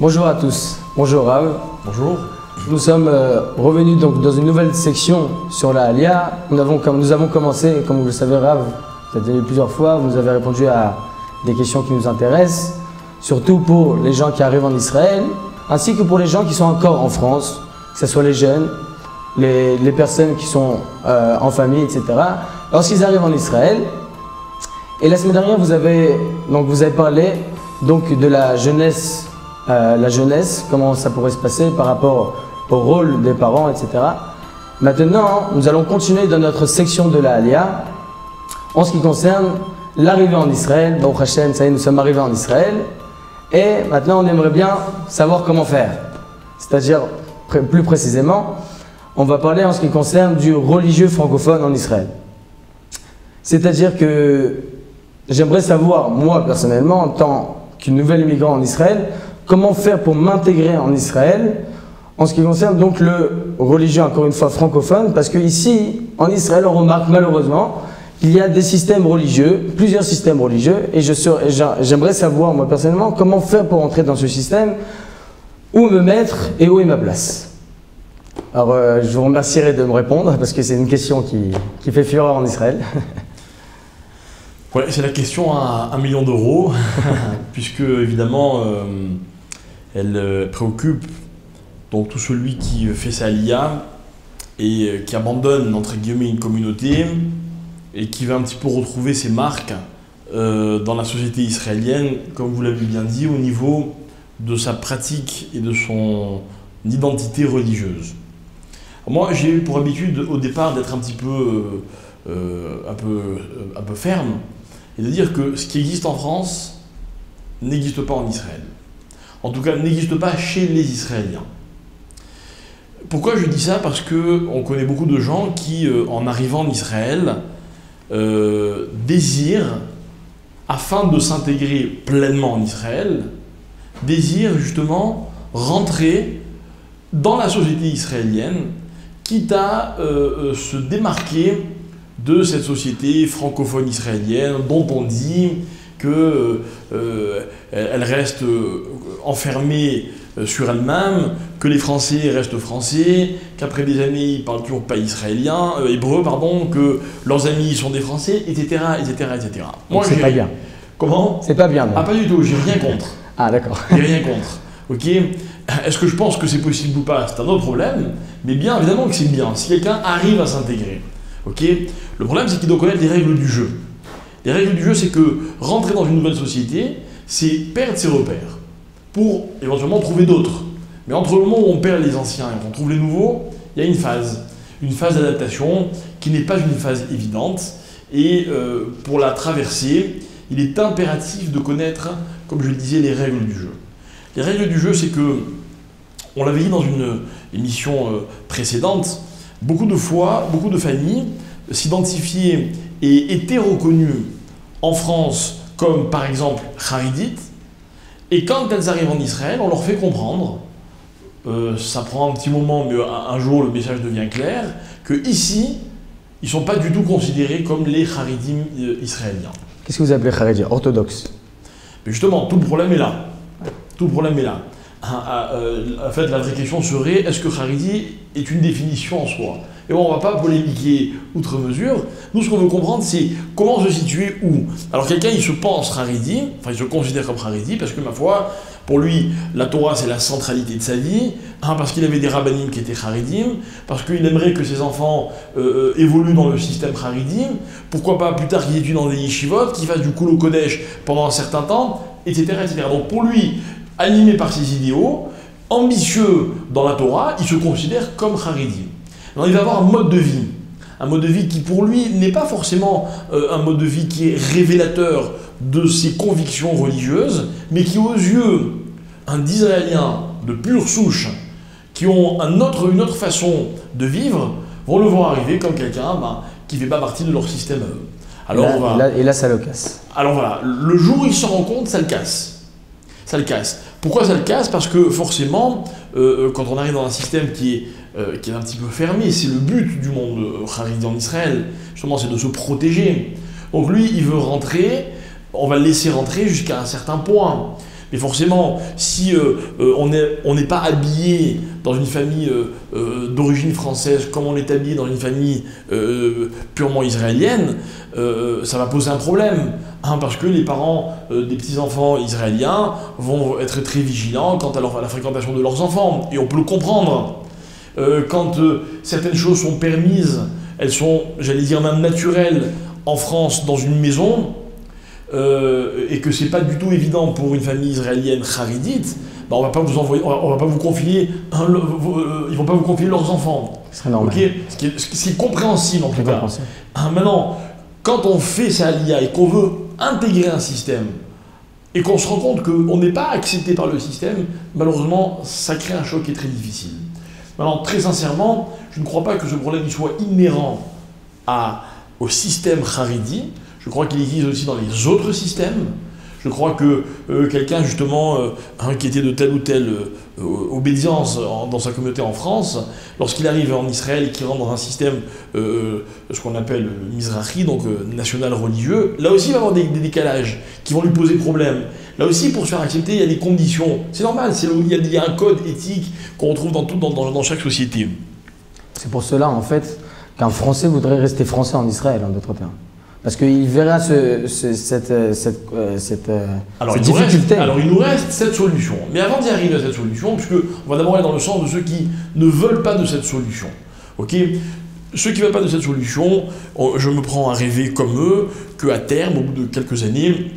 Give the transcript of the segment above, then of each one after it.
Bonjour à tous, bonjour Rav. Bonjour. Nous sommes revenus donc dans une nouvelle section sur la Aliyah. Nous avons commencé, comme vous le savez Rav, vous êtes venu plusieurs fois, vous nous avez répondu à des questions qui nous intéressent, surtout pour les gens qui arrivent en Israël, ainsi que pour les gens qui sont encore en France, que ce soit les jeunes, les personnes qui sont en famille, etc. Lorsqu'ils arrivent en Israël, et la semaine dernière vous avez parlé donc de la jeunesse, comment ça pourrait se passer par rapport au rôle des parents, etc. Maintenant, nous allons continuer dans notre section de la Aliyah en ce qui concerne l'arrivée en Israël. Baruch Hashem, ça y est, nous sommes arrivés en Israël. Et maintenant, on aimerait bien savoir comment faire. C'est-à-dire, plus précisément, on va parler en ce qui concerne du religieux francophone en Israël. C'est-à-dire que j'aimerais savoir, moi personnellement, en tant que nouvel immigrant en Israël, comment faire pour m'intégrer en Israël en ce qui concerne donc le religieux, encore une fois, francophone, parce qu'ici, en Israël, on remarque malheureusement qu'il y a des systèmes religieux, plusieurs systèmes religieux, et j'aimerais savoir, moi personnellement, comment faire pour entrer dans ce système, où me mettre et où est ma place. Alors, je vous remercierai de me répondre, parce que c'est une question qui fait fureur en Israël. Ouais, c'est la question à 1 million d'euros, puisque évidemment, elle préoccupe donc tout celui qui fait sa Aliyah et qui abandonne entre guillemets une communauté et qui va un petit peu retrouver ses marques dans la société israélienne, comme vous l'avez bien dit, au niveau de sa pratique et de son identité religieuse. Moi, j'ai eu pour habitude au départ d'être un petit peu, un peu ferme et de dire que ce qui existe en France n'existe pas en Israël. En tout cas, n'existe pas chez les Israéliens. Pourquoi je dis ça? Parce qu'on connaît beaucoup de gens qui, en arrivant en Israël, désirent, afin de s'intégrer pleinement en Israël, désirent justement rentrer dans la société israélienne, quitte à se démarquer de cette société francophone israélienne dont on dit qu'elle reste enfermée sur elle-même, que les Français restent français, qu'après des années ils ne parlent toujours pas hébreu, que leurs amis sont des Français, etc. etc. Moi, c'est pas bien. Comment? C'est pas bien. Non. Ah, pas du tout, j'ai rien contre. Ah, d'accord. J'ai rien contre. Ok. Est-ce que je pense que c'est possible ou pas? C'est un autre problème, mais bien évidemment que c'est bien. Si quelqu'un arrive à s'intégrer, ok. Le problème, c'est qu'il doit connaître les règles du jeu. Les règles du jeu, c'est que rentrer dans une nouvelle société, c'est perdre ses repères pour éventuellement trouver d'autres. Mais entre le moment où on perd les anciens et qu'on trouve les nouveaux, il y a une phase d'adaptation qui n'est pas une phase évidente. Et pour la traverser, il est impératif de connaître, comme je le disais, les règles du jeu. Les règles du jeu, c'est que, on l'avait dit dans une émission précédente, beaucoup de fois, beaucoup de familles s'identifiaient et étaient reconnues en France comme par exemple Haridites, et quand elles arrivent en Israël, on leur fait comprendre, ça prend un petit moment, mais un jour le message devient clair, que ici, ils ne sont pas du tout considérés comme les Haridim israéliens. Qu'est-ce que vous appelez Haridi? Orthodoxe? Mais justement, tout le problème est là. Tout le problème est là. En fait, la vraie question serait, est-ce que Haridi est une définition en soi? Et bon, on ne va pas polémiquer outre mesure. Nous, ce qu'on veut comprendre, c'est comment se situer où. Alors, quelqu'un, il se pense Haridi, enfin, il se considère comme Haridi, parce que, ma foi, pour lui, la Torah, c'est la centralité de sa vie, parce qu'il avait des rabbinim qui étaient Haridim, parce qu'il aimerait que ses enfants évoluent dans le système Haridim, pourquoi pas plus tard qu'ils étudient dans des yeshivot, qu'ils fassent du Kol Kodesh pendant un certain temps, etc., etc. Donc, pour lui, animé par ses idéaux, ambitieux dans la Torah, il se considère comme Haridi. Alors, il va avoir un mode de vie qui pour lui n'est pas forcément un mode de vie qui est révélateur de ses convictions religieuses, mais qui aux yeux d'Israéliens de pure souche, qui ont une autre façon de vivre, vont le voir arriver comme quelqu'un qui ne fait pas partie de leur système à eux. Alors, et là, ça le casse. Alors voilà, le jour où il s'en rend compte, ça le casse. Ça le casse. Pourquoi ça le casse? Parce que forcément, quand on arrive dans un système qui est un petit peu fermé, c'est le but du monde Haridi en Israël, justement, c'est de se protéger. Donc lui, il veut rentrer, on va le laisser rentrer jusqu'à un certain point. Mais forcément, si on n'est pas habillé dans une famille d'origine française comme on est habillé dans une famille purement israélienne, ça va poser un problème. Hein, parce que les parents des petits-enfants israéliens vont être très vigilants quant à la fréquentation de leurs enfants. Et on peut le comprendre. Quand certaines choses sont permises, elles sont, j'allais dire même naturelles, en France, dans une maison, et que c'est pas du tout évident pour une famille israélienne charidite, bah on va pas vous envoyer, on va pas vous confier, ils vont pas vous confier leurs enfants. C'est normal. Okay, ce qui est compréhensible en tout cas. Maintenant, quand on fait sa alia et qu'on veut intégrer un système et qu'on se rend compte qu'on n'est pas accepté par le système, malheureusement, ça crée un choc qui est très difficile. Maintenant, très sincèrement, je ne crois pas que ce problème soit inhérent au système haredi. Je crois qu'il existe aussi dans les autres systèmes. Je crois que quelqu'un, justement, qui était de telle ou telle obédience dans sa communauté en France, lorsqu'il arrive en Israël et qu'il rentre dans un système, ce qu'on appelle Mizrahi, donc national religieux, là aussi il va y avoir des décalages qui vont lui poser problème. Là aussi, pour se faire accepter, il y a des conditions. C'est normal, il y a un code éthique qu'on retrouve dans chaque société. C'est pour cela, en fait, qu'un Français voudrait rester français en Israël, en d'autres termes. Parce qu'il verra cette difficulté. Alors il nous reste cette solution. Mais avant d'y arriver à cette solution, puisque on va d'abord aller dans le sens de ceux qui ne veulent pas de cette solution. Ok ? Ceux qui ne veulent pas de cette solution, je me prends à rêver comme eux, qu'à terme, au bout de quelques années,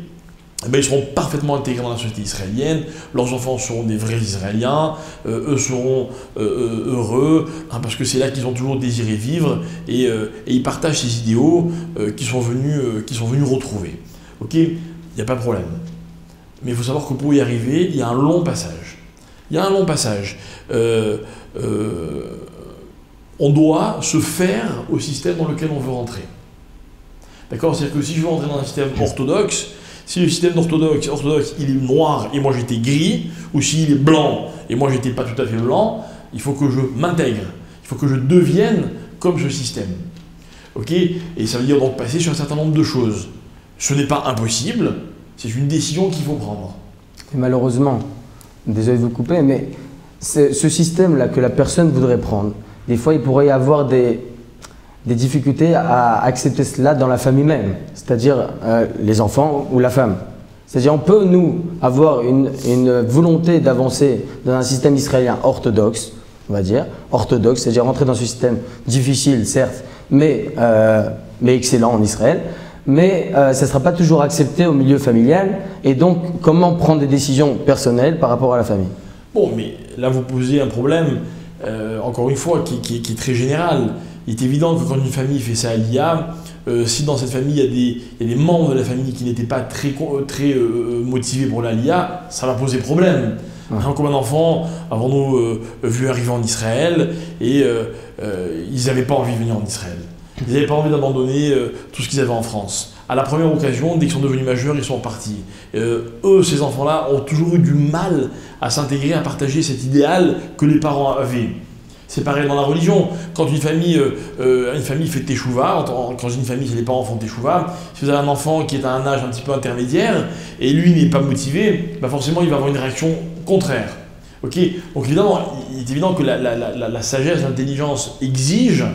ils seront parfaitement intégrés dans la société israélienne, leurs enfants seront des vrais Israéliens, eux seront heureux, hein, parce que c'est là qu'ils ont toujours désiré vivre, et ils partagent ces idéaux qu'ils sont venus retrouver. Ok ? Il n'y a pas de problème. Mais il faut savoir que pour y arriver, il y a un long passage. On doit se faire au système dans lequel on veut rentrer. D'accord ? C'est-à-dire que si je veux rentrer dans un système orthodoxe, si le système orthodoxe il est noir et moi j'étais gris, ou s'il est blanc et moi j'étais pas tout à fait blanc, il faut que je m'intègre, il faut que je devienne comme ce système. Ok ? Et ça veut dire donc passer sur un certain nombre de choses. Ce n'est pas impossible, c'est une décision qu'il faut prendre. Et malheureusement, désolé de vous couper, mais c'est ce système-là que la personne voudrait prendre. Des fois, il pourrait y avoir des difficultés à accepter cela dans la famille même, c'est-à-dire les enfants ou la femme. C'est-à-dire on peut, nous, avoir une volonté d'avancer dans un système israélien orthodoxe, on va dire, orthodoxe, c'est-à-dire rentrer dans ce système difficile, certes, mais excellent en Israël, mais ça ne sera pas toujours accepté au milieu familial, et donc comment prendre des décisions personnelles par rapport à la famille? Bon, mais là vous posez un problème, encore une fois, qui est très général. Il est évident que quand une famille fait sa alia, si dans cette famille il y a des membres de la famille qui n'étaient pas très motivés pour l'alia, ça va poser problème. Ouais. Hein, combien d'enfants avons-nous vu arriver en Israël et ils n'avaient pas envie de venir en Israël. Ils n'avaient pas envie d'abandonner tout ce qu'ils avaient en France. À la première occasion, dès qu'ils sont devenus majeurs, ils sont partis. Eux, ces enfants-là, ont toujours eu du mal à s'intégrer, à partager cet idéal que les parents avaient. C'est pareil dans la religion. Quand une famille fait teshuva, quand une famille, les parents font teshuva, si vous avez un enfant qui est à un âge un petit peu intermédiaire et lui n'est pas motivé, bah forcément il va avoir une réaction contraire. Okay, donc évidemment, il est évident que la sagesse, l'intelligence exige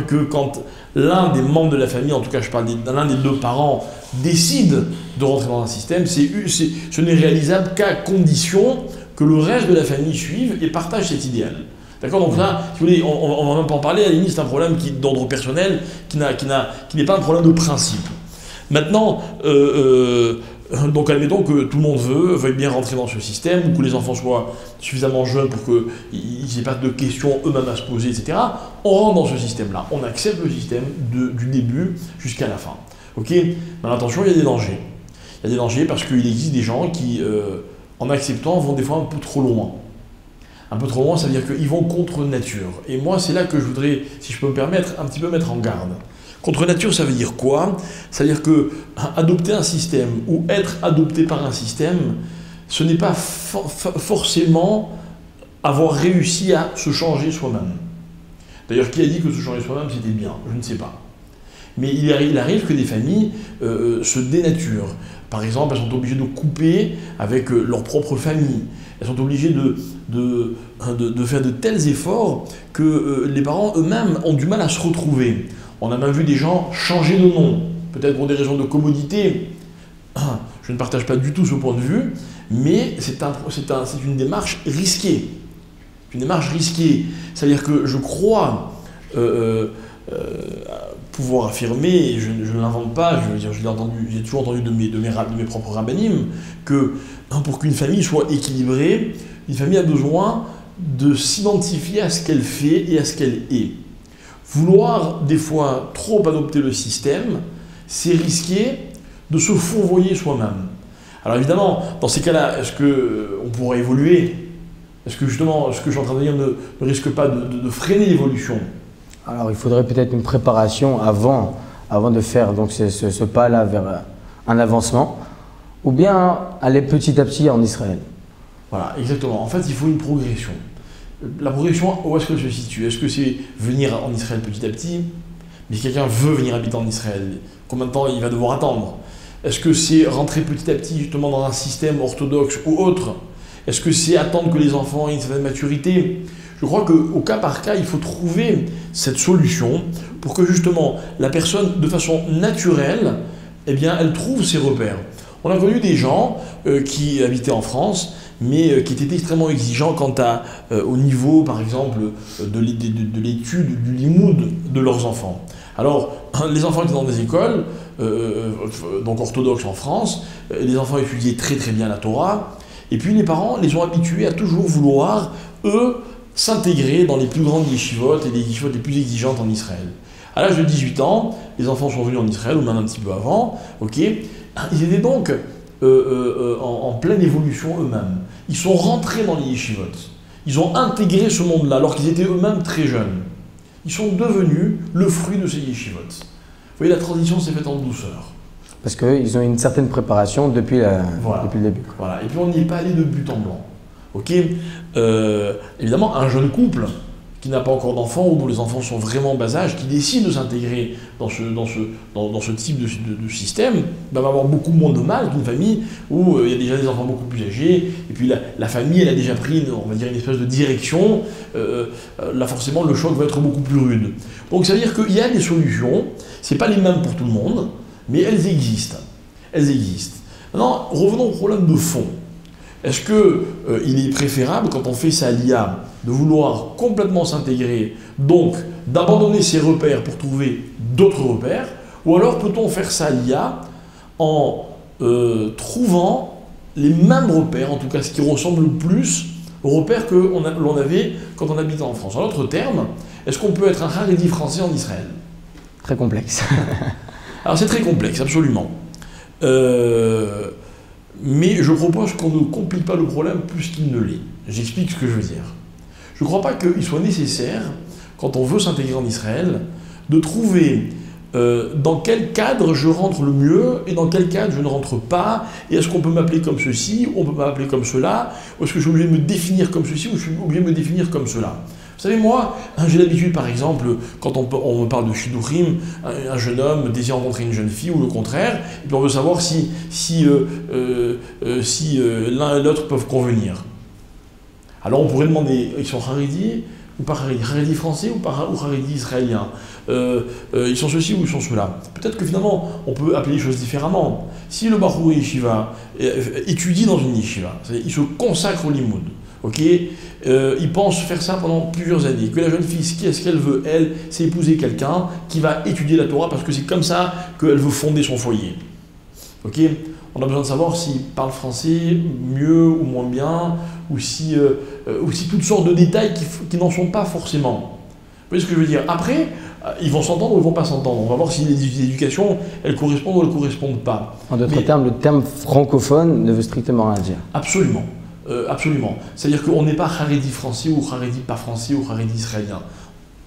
que quand l'un des membres de la famille, en tout cas je parle l'un des deux parents, décide de rentrer dans un système, ce n'est réalisable qu'à condition que le reste de la famille suive et partage cet idéal. D'accord, donc là, si vous voulez, on va même pas en parler, à la limite c'est un problème d'ordre personnel qui n'est pas un problème de principe. Maintenant, donc admettons que tout le monde veuille bien rentrer dans ce système, ou que les enfants soient suffisamment jeunes pour qu'ils n'aient pas de questions eux-mêmes à se poser, etc. On rentre dans ce système-là, on accepte le système du début jusqu'à la fin. Ok ? Mais attention, il y a des dangers. Il y a des dangers parce qu'il existe des gens qui, en acceptant, vont des fois un peu trop loin. Un peu trop loin, ça veut dire qu'ils vont contre nature. Et moi, c'est là que je voudrais, si je peux me permettre, un petit peu mettre en garde. Contre nature, ça veut dire quoi? Ça veut dire que adopter un système ou être adopté par un système, ce n'est pas forcément avoir réussi à se changer soi-même. D'ailleurs, qui a dit que se changer soi-même, c'était bien? Je ne sais pas. Mais il arrive que des familles se dénaturent. Par exemple, elles sont obligées de couper avec leur propre famille. Elles sont obligées de faire de tels efforts que les parents eux-mêmes ont du mal à se retrouver. On a même vu des gens changer de nom, peut-être pour des raisons de commodité. Je ne partage pas du tout ce point de vue, mais c'est une démarche risquée. Une démarche risquée. C'est-à-dire que je crois pouvoir affirmer, et je ne l'invente pas, j'ai toujours entendu de mes propres rabbinim, que pour qu'une famille soit équilibrée, une famille a besoin de s'identifier à ce qu'elle fait et à ce qu'elle est. Vouloir des fois trop adopter le système, c'est risquer de se fourvoyer soi-même. Alors évidemment, dans ces cas-là, est-ce qu'on pourrait évoluer? Est-ce que justement, ce que je suis en train de dire ne risque pas de freiner l'évolution? Alors il faudrait peut-être une préparation avant de faire donc ce pas-là vers un avancement, ou bien aller petit à petit en Israël. Voilà, exactement. En fait, il faut une progression. La progression, où est-ce qu'elle se situe? Est-ce que c'est venir en Israël petit à petit? Mais si quelqu'un veut venir habiter en Israël, combien de temps il va devoir attendre? Est-ce que c'est rentrer petit à petit justement dans un système orthodoxe ou autre? Est-ce que c'est attendre que les enfants aient une certaine maturité? Je crois qu'au cas par cas, il faut trouver cette solution pour que justement la personne, de façon naturelle, eh bien, elle trouve ses repères. On a connu des gens qui habitaient en France, mais qui étaient extrêmement exigeants quant au niveau, par exemple, de l'étude, du limoud de leurs enfants. Alors, les enfants étaient dans des écoles, donc orthodoxes en France, les enfants étudiaient très très bien la Torah, et puis les parents les ont habitués à toujours vouloir, eux, s'intégrer dans les plus grandes yeshivot et les yeshivot les plus exigeantes en Israël. À l'âge de 18 ans, les enfants sont venus en Israël, ou même un petit peu avant, ok. Ils étaient donc en pleine évolution eux-mêmes. Ils sont rentrés dans les yeshivot. Ils ont intégré ce monde-là alors qu'ils étaient eux-mêmes très jeunes. Ils sont devenus le fruit de ces yeshivot. Vous voyez, la transition s'est faite en douceur. Parce qu'ils ont une certaine préparation depuis le début. Voilà, et puis on n'y est pas allé de but en blanc. Ok, évidemment, un jeune couple qui n'a pas encore d'enfants ou dont les enfants sont vraiment en bas âge, qui décide de s'intégrer dans ce type de système, va avoir beaucoup moins de mal qu'une famille où il y a déjà des enfants beaucoup plus âgés, et puis la famille, elle a déjà pris, on va dire, une espèce de direction, là forcément le choc va être beaucoup plus rude. Donc ça veut dire qu'il y a des solutions, c'est pas les mêmes pour tout le monde, mais elles existent. Elles existent. Maintenant, revenons au problème de fond. Est-ce qu'il est préférable, quand on fait sa LIA, de vouloir complètement s'intégrer, donc d'abandonner ses repères pour trouver d'autres repères, ou alors peut-on faire sa LIA en trouvant les mêmes repères, en tout cas ce qui ressemble le plus aux repères que l'on avait quand on habitait en France? En d'autres termes, est-ce qu'on peut être un Haredi français en Israël? Très complexe. Alors c'est très complexe, absolument. Mais je propose qu'on ne complique pas le problème plus qu'il ne l'est. J'explique ce que je veux dire. Je ne crois pas qu'il soit nécessaire, quand on veut s'intégrer en Israël, de trouver dans quel cadre je rentre le mieux et dans quel cadre je ne rentre pas, et est-ce qu'on peut m'appeler comme ceci, ou on peut m'appeler comme cela, ou est-ce que je suis obligé de me définir comme ceci, ou je suis obligé de me définir comme cela. Vous savez, moi, j'ai l'habitude, par exemple, quand on me parle de shidduchim, un jeune homme désire rencontrer une jeune fille, ou le contraire, et puis on veut savoir si l'un et l'autre peuvent convenir. Alors on pourrait demander, ils sont Haredi ou pas Haredi? Haredi français ou Haredi israélien? Ils sont ceci ou ils sont cela? Peut-être que finalement, on peut appeler les choses différemment. Si le Bachour Yeshiva étudie dans une Yeshiva, il se consacre au limoud, ok, il pense faire ça pendant plusieurs années, que la jeune fille, qu'est-ce qu'elle veut? Elle, c'est épouser quelqu'un qui va étudier la Torah parce que c'est comme ça qu'elle veut fonder son foyer. Ok, on a besoin de savoir s'il parle français mieux ou moins bien, ou si toutes sortes de détails qui n'en sont pas forcément. Vous voyez ce que je veux dire? Après, ils vont s'entendre ou ils ne vont pas s'entendre. On va voir si les éducations, elles correspondent ou elles ne correspondent pas. En d'autres termes, le terme francophone ne veut strictement rien dire. Absolument. Absolument. C'est-à-dire qu'on n'est pas Haredi français ou Haredi pas français ou Haredi israélien.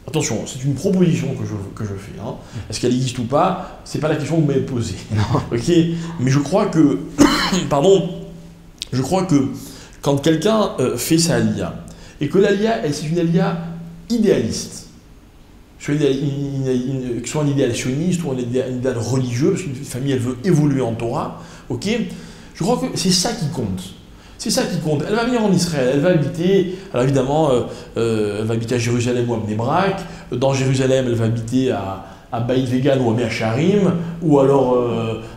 Attention, c'est une proposition que je fais. Hein. Est-ce qu'elle existe ou pas? C'est pas la question que vous m'avez posée. Ok. Mais je crois que, pardon, je crois que quand quelqu'un fait sa alia et que l'alia, c'est une alia idéaliste, soit un idéal sioniste ou un idéal religieux, parce qu'une famille elle veut évoluer en Torah, ok? Je crois que c'est ça qui compte. C'est ça qui compte. Elle va venir en Israël, elle va habiter, alors évidemment, elle va habiter à Jérusalem ou à Bnei Brak. Dans Jérusalem, elle va habiter à Beit Vegan ou à Mea Shearim, ou alors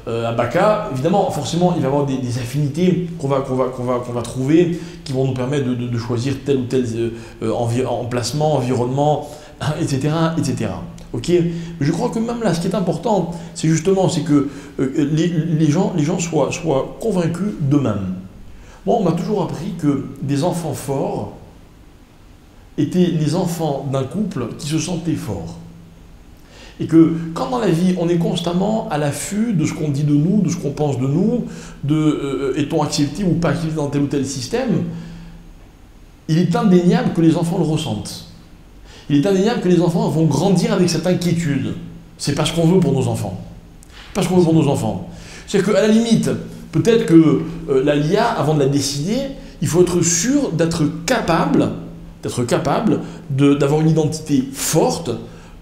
à Baka. Évidemment, forcément, il va y avoir des affinités qu'on va trouver qui vont nous permettre de choisir tel ou tel emplacement, environnement, etc. etc. Okay, mais je crois que même là, ce qui est important, c'est justement que les gens soient convaincus d'eux-mêmes. Moi, on m'a toujours appris que des enfants forts étaient les enfants d'un couple qui se sentait fort. Et que quand dans la vie, on est constamment à l'affût de ce qu'on dit de nous, de ce qu'on pense de nous, est-on accepté ou pas accepté dans tel ou tel système, il est indéniable que les enfants le ressentent. Il est indéniable que les enfants vont grandir avec cette inquiétude. C'est pas ce qu'on veut pour nos enfants. Pas ce qu'on veut pour nos enfants. C'est-à-dire qu'à la limite, peut-être que la LIA, avant de la décider, il faut être sûr d'être capable d'avoir une identité forte,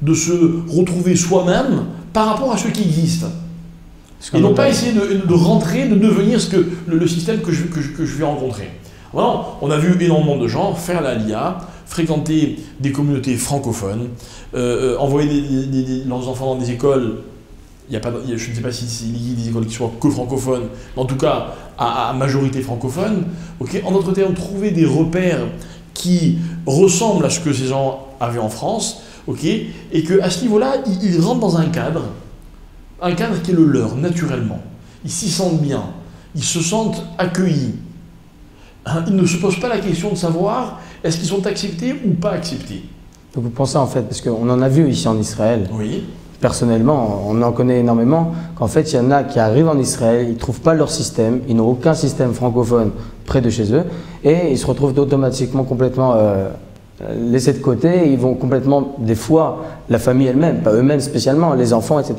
de se retrouver soi-même par rapport à ce qui existe. Et non pas essayer de rentrer, de devenir ce que le système que je vais rencontrer. Voilà, on a vu énormément de gens faire la LIA, fréquenter des communautés francophones, envoyer leurs enfants dans des écoles. Je ne sais pas si c'est des écoles qui soient que francophones, mais en tout cas à majorité francophone. Okay, en d'autres termes, trouver des repères qui ressemblent à ce que ces gens avaient en France, okay, et qu'à ce niveau-là, ils rentrent dans un cadre qui est le leur, naturellement. Ils s'y sentent bien, ils se sentent accueillis. Ils ne se posent pas la question de savoir est-ce qu'ils sont acceptés ou pas acceptés. Donc vous pensez en fait, parce qu'on en a vu ici en Israël, oui. Personnellement, on en connaît énormément, qu'en fait il y en a qui arrivent en Israël, ils ne trouvent pas leur système, ils n'ont aucun système francophone près de chez eux, et ils se retrouvent automatiquement complètement laissés de côté, ils vont complètement, des fois, la famille elle-même, pas eux-mêmes spécialement, les enfants, etc.,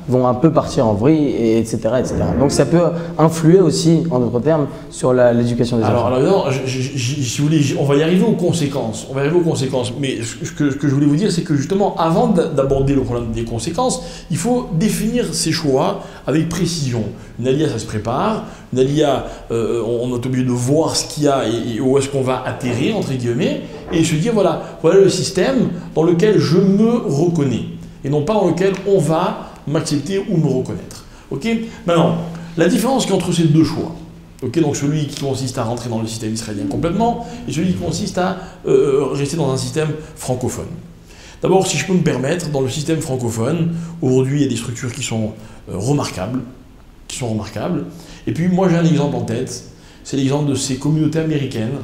ils vont un peu partir en vrille, etc., etc. Donc ça peut influer aussi, en d'autres termes, sur l'éducation des enfants. Alors, si vous voulez, on va y arriver aux conséquences. Mais ce que je voulais vous dire, c'est que justement, avant d'aborder le problème des conséquences, il faut définir ses choix avec précision. Une alia, ça se prépare. Une alia, on est obligé de voir ce qu'il y a et où est-ce qu'on va atterrir, entre guillemets, et se dire, voilà le système dans lequel je me reconnais, et non pas dans lequel on va m'accepter ou me reconnaître. Okay, maintenant, la différence qu'il y a entre ces deux choix, okay, donc celui qui consiste à rentrer dans le système israélien complètement, et celui qui consiste à rester dans un système francophone. D'abord, si je peux me permettre, dans le système francophone, aujourd'hui, il y a des structures qui sont remarquables, et puis moi j'ai un exemple en tête, c'est l'exemple de ces communautés américaines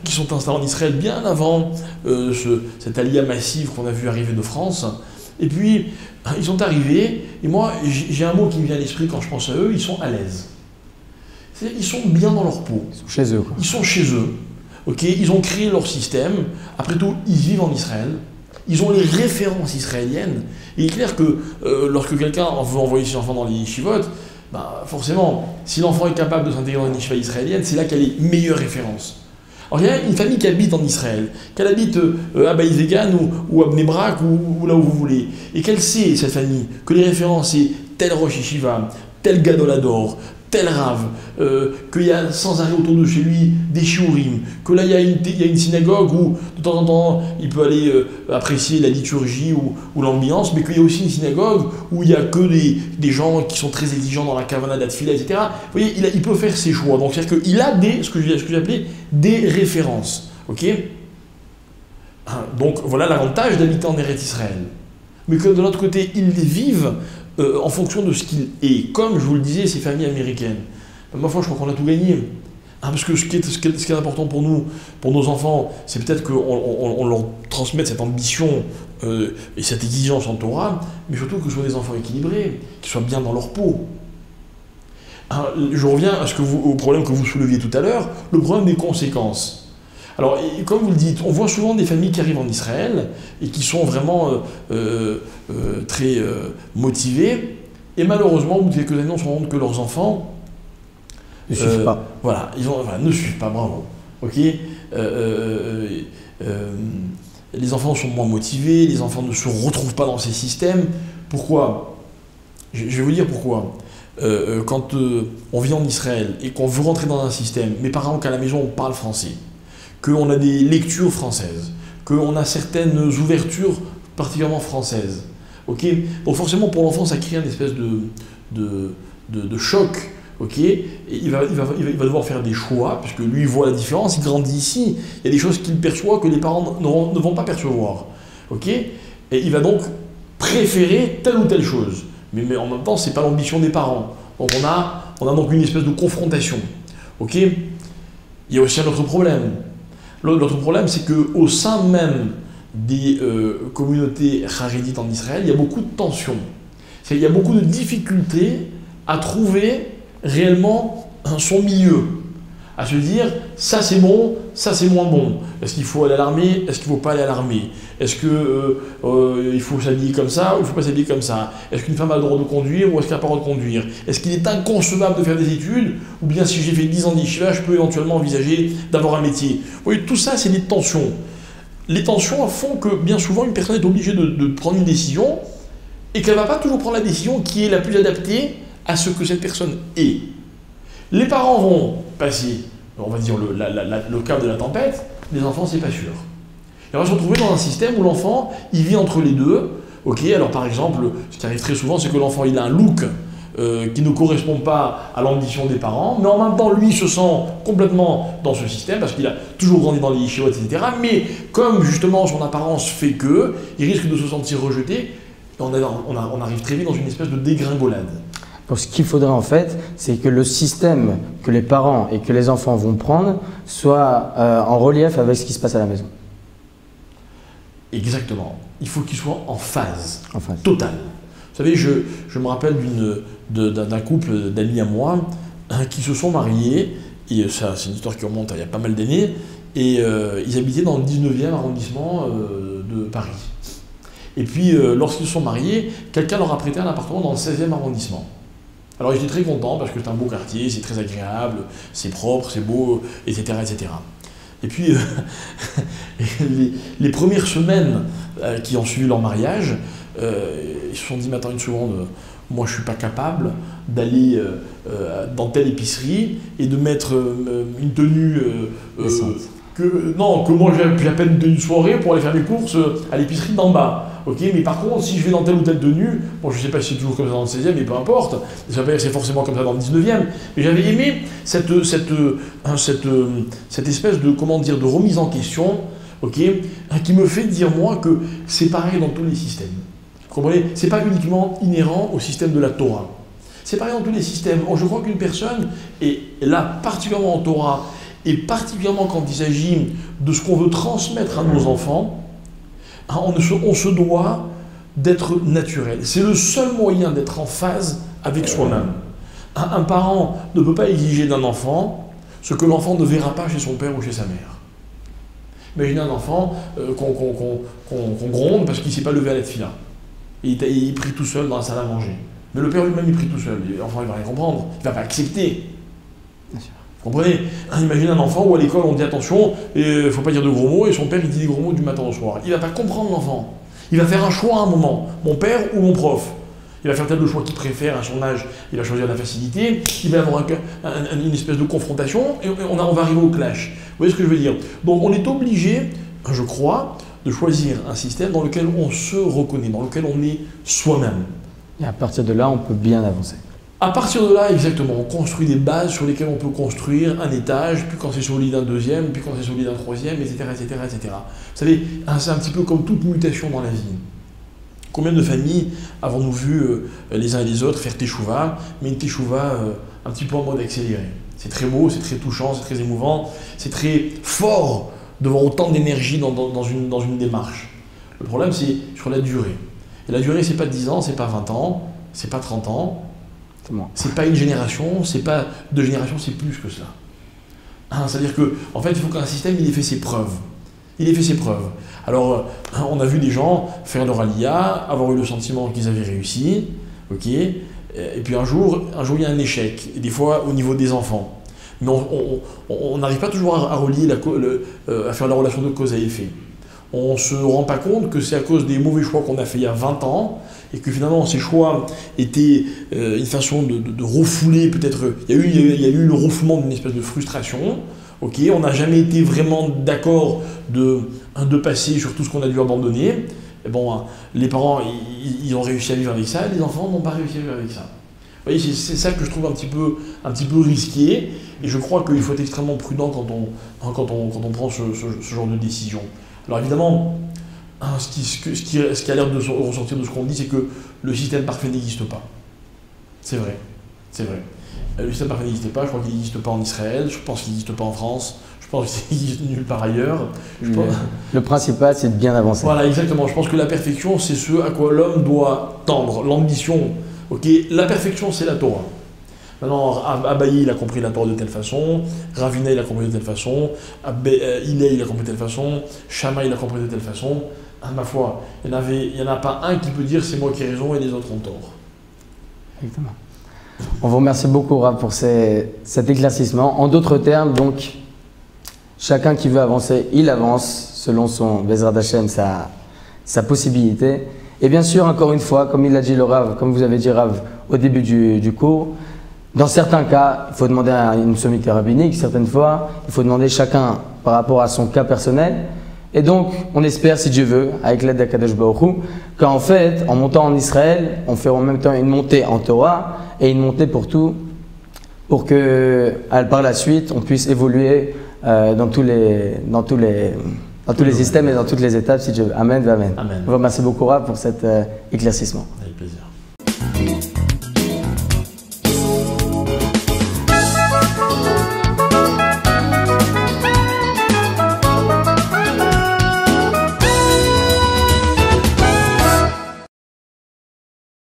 qui sont installées en Israël bien avant cette alia massive qu'on a vu arriver de France. Et puis, ils sont arrivés, et moi, j'ai un mot qui me vient à l'esprit quand je pense à eux, ils sont à l'aise. Ils sont bien dans leur peau. Ils sont chez eux, quoi. Ils sont chez eux. Okay, ils ont créé leur système. Après tout, ils vivent en Israël. Ils ont les références israéliennes. Et il est clair que lorsque quelqu'un veut envoyer ses enfants dans les yeshivot, bah, forcément, si l'enfant est capable de s'intégrer dans une yeshiva israélienne, c'est là qu'il y a les meilleures références. Alors il y a une famille qui habite en Israël, qu'elle habite à Beit Vegan ou à Bnei Brak ou là où vous voulez, et qu'elle sait, cette famille, que les références c'est tel Rosh Yeshiva, tel Gadolador, tel Rav, qu'il y a sans arrêt autour de chez lui des shiurim, que là il y a une synagogue où de temps en temps il peut aller apprécier la liturgie ou l'ambiance, mais qu'il y a aussi une synagogue où il n'y a que des gens qui sont très exigeants dans la kavana d'atfila, etc. Vous voyez, il peut faire ses choix. Donc c'est-à-dire qu'il a ce que j'ai appelé des références. Okay, donc voilà l'avantage d'habiter en Eretz Israël. Mais que de l'autre côté, ils vivent en fonction de ce qu'il est. Comme je vous le disais, ces familles américaines. Ma foi, je crois qu'on a tout gagné. Parce que ce qui est important pour nous, pour nos enfants, c'est peut-être qu'on leur transmette cette ambition et cette exigence en Torah, mais surtout que ce soient des enfants équilibrés, qui soient bien dans leur peau. Je reviens au problème que vous souleviez tout à l'heure, le problème des conséquences. Alors, comme vous le dites, on voit souvent des familles qui arrivent en Israël et qui sont vraiment très motivées. Et malheureusement, au bout de quelques années, on se rend compte que leurs enfants ne suivent pas. Voilà, ne suivent pas, bravo. Okay, les enfants sont moins motivés, les enfants ne se retrouvent pas dans ces systèmes. Pourquoi? Je vais vous dire pourquoi. Quand on vit en Israël et qu'on veut rentrer dans un système, mais par exemple qu'à la maison on parle français, qu'on a des lectures françaises, qu'on a certaines ouvertures particulièrement françaises, ok? Donc forcément pour l'enfant ça crée une espèce de choc, ok? Et il va devoir faire des choix, puisque lui il voit la différence, il grandit ici, il y a des choses qu'il perçoit que les parents ne vont pas percevoir, ok? Et il va donc préférer telle ou telle chose. Mais en même temps, ce n'est pas l'ambition des parents. Donc on a donc une espèce de confrontation. Ok? Il y a aussi un autre problème. L'autre problème, c'est qu'au sein même des communautés charidites en Israël, il y a beaucoup de tensions. Il y a beaucoup de difficultés à trouver réellement son milieu. À se dire, ça c'est bon, ça c'est moins bon. Est-ce qu'il faut aller à l'armée? Est-ce qu'il ne faut pas aller à l'armée? Est-ce qu'il faut s'habiller comme ça ou il ne faut pas s'habiller comme ça? Est-ce qu'une femme a le droit de conduire ou est-ce qu'elle n'a pas le droit de conduire? Est-ce qu'il est inconcevable de faire des études? Ou bien si j'ai fait 10 ans d'Yeshiva, je peux éventuellement envisager d'avoir un métier? Vous voyez, tout ça c'est des tensions. Les tensions font que bien souvent une personne est obligée de prendre une décision et qu'elle ne va pas toujours prendre la décision qui est la plus adaptée à ce que cette personne est. Les parents vont passer, on va dire, le cap de la tempête, les enfants, c'est pas sûr. Et on va se retrouver dans un système où l'enfant, il vit entre les deux. Ok, alors par exemple, ce qui arrive très souvent, c'est que l'enfant, il a un look qui ne correspond pas à l'ambition des parents, mais en même temps, lui, se sent complètement dans ce système, parce qu'il a toujours grandi dans les yeshivot, etc. Mais comme, justement, son apparence fait que, il risque de se sentir rejeté, et on arrive très vite dans une espèce de dégringolade. Donc ce qu'il faudrait en fait, c'est que le système que les parents et que les enfants vont prendre soit en relief avec ce qui se passe à la maison. Exactement. Il faut qu'il soit en phase, phase totale. Vous savez, je me rappelle d'un couple d'amis à moi qui se sont mariés, et ça c'est une histoire qui remonte à il y a pas mal d'années, et ils habitaient dans le 19e arrondissement de Paris. Et puis lorsqu'ils se sont mariés, quelqu'un leur a prêté un appartement dans le 16e arrondissement. Alors j'étais très content parce que c'est un beau quartier, c'est très agréable, c'est propre, c'est beau, etc. etc. Et puis les premières semaines qui ont suivi leur mariage, ils se sont dit, mais attends une seconde, moi je ne suis pas capable d'aller dans telle épicerie et de mettre une tenue que moi j'ai à peine une tenue de soirée pour aller faire mes courses à l'épicerie d'en bas. Ok, mais par contre, si je vais dans telle ou telle tenue, bon, je ne sais pas si c'est toujours comme ça dans le 16e, mais peu importe, ça veut dire que c'est forcément comme ça dans le 19e, mais j'avais aimé cette espèce de, comment dire, de remise en question, ok, qui me fait dire, moi, que c'est pareil dans tous les systèmes. Vous comprenez? C'est pas uniquement inhérent au système de la Torah. C'est pareil dans tous les systèmes. Je crois qu'une personne, et là, particulièrement en Torah, et particulièrement quand il s'agit de ce qu'on veut transmettre à nos enfants, on se doit d'être naturel. C'est le seul moyen d'être en phase avec soi-même. Un parent ne peut pas exiger d'un enfant ce que l'enfant ne verra pas chez son père ou chez sa mère. Imaginez un enfant qu'on gronde parce qu'il ne s'est pas levé à l'aide-fila. Il prie tout seul dans la salle à manger. Mais le père lui-même, il prie tout seul. L'enfant, il ne va rien comprendre. Il ne va pas accepter. Bien sûr. Vous comprenez? Imaginez un enfant où à l'école on dit attention, il ne faut pas dire de gros mots, et son père il dit des gros mots du matin au soir. Il ne va pas comprendre l'enfant. Il va faire un choix à un moment, mon père ou mon prof. Il va faire tel le choix qu'il préfère à son âge, il va choisir la facilité, il va avoir une espèce de confrontation, et on va arriver au clash. Vous voyez ce que je veux dire? Donc on est obligé, je crois, de choisir un système dans lequel on se reconnaît, dans lequel on est soi-même. Et à partir de là, on peut bien avancer. À partir de là, exactement, on construit des bases sur lesquelles on peut construire un étage, puis quand c'est solide un deuxième, puis quand c'est solide un troisième, etc., etc., etc. Vous savez, c'est un petit peu comme toute mutation dans la vie. Combien de familles avons-nous vu les uns et les autres faire teshuva, mais une teshuva un petit peu en mode accéléré. C'est très beau, c'est très touchant, c'est très émouvant, c'est très fort de voir autant d'énergie dans une démarche. Le problème, c'est sur la durée. Et la durée, c'est pas 10 ans, c'est pas 20 ans, c'est pas 30 ans. C'est pas une génération, c'est pas 2 générations, c'est plus que cela. C'est-à-dire qu'en fait, il faut qu'un système il ait fait ses preuves. Il ait fait ses preuves. Alors, on a vu des gens faire leur aliyah, avoir eu le sentiment qu'ils avaient réussi, ok, et puis un jour, il y a un échec, et des fois au niveau des enfants. Mais on n'arrive pas toujours à relier, à faire la relation de cause à effet. on ne se rend pas compte que c'est à cause des mauvais choix qu'on a fait il y a 20 ans et que finalement ces choix étaient une façon de refouler peut-être. Il y a eu le refoulement d'une espèce de frustration. Ok, on n'a jamais été vraiment d'accord de passer sur tout ce qu'on a dû abandonner. Et bon, les parents, ils ont réussi à vivre avec ça, les enfants n'ont pas réussi à vivre avec ça. Vous voyez, c'est ça que je trouve un petit peu risqué, et je crois qu'il faut être extrêmement prudent quand on prend ce genre de décision. Alors évidemment, ce qui a l'air de ressortir de ce qu'on dit, c'est que le système parfait n'existe pas. C'est vrai, c'est vrai. Le système parfait n'existe pas, je crois qu'il n'existe pas en Israël, je pense qu'il n'existe pas en France, je pense qu'il n'existe nulle part ailleurs. Le principal, c'est de bien avancer. Voilà, exactement. Je pense que la perfection, c'est ce à quoi l'homme doit tendre, l'ambition. Ok, la perfection, c'est la Torah. Maintenant, Abaye, il a compris la Torah de telle façon, Ravina, il a compris de telle façon, Hillel, il a compris de telle façon, Shammai, il a compris de telle façon. À ma foi, il n'y en a pas un qui peut dire c'est moi qui ai raison et les autres ont tort. Exactement. On vous remercie beaucoup, Rav, pour cet éclaircissement. En d'autres termes, donc, chacun qui veut avancer, il avance selon son Bezrat Hashem, sa possibilité. Et bien sûr, encore une fois, comme il l'a dit le Rav, comme vous avez dit Rav au début du cours, dans certains cas, il faut demander à une sommité rabbinique, certaines fois, il faut demander chacun par rapport à son cas personnel. Et donc, on espère, si Dieu veut, avec l'aide d'Akadosh Baruch Hu, qu'en fait, en montant en Israël, on fait en même temps une montée en Torah et une montée pour tout, pour que par la suite, on puisse évoluer dans tous les systèmes et dans toutes les étapes, si Dieu veut. Amen, amen. Amen. On vous remercie beaucoup, Rav, pour cet éclaircissement.